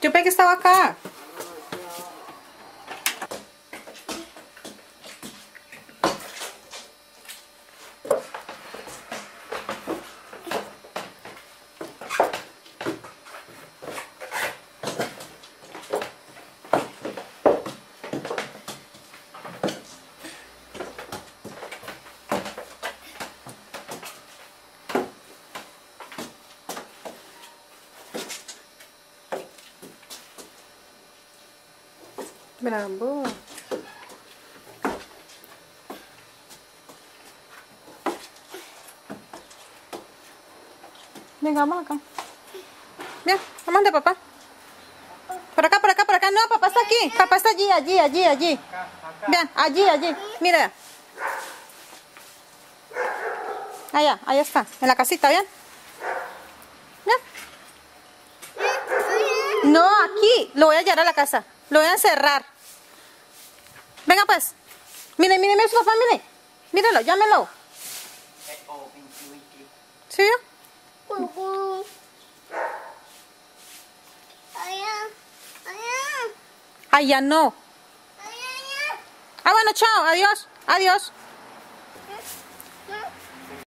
Yo pensé que estaba acá. Bravo. Venga, vamos acá. Bien, vamos de papá. Por acá, por acá, por acá. No, papá está aquí. Papá está allí, allí, allí, allí. Bien, allí, allí. Mira. Allá, allá está. En la casita, ¿bien? ¿Bien? No, aquí. Lo voy a llevar a la casa. Lo voy a encerrar. Venga, pues. Mire, mire, mire su papá, mire. Míralo, llámelo. ¿Sí? Allá no. Ah, bueno, chao. Adiós. Adiós.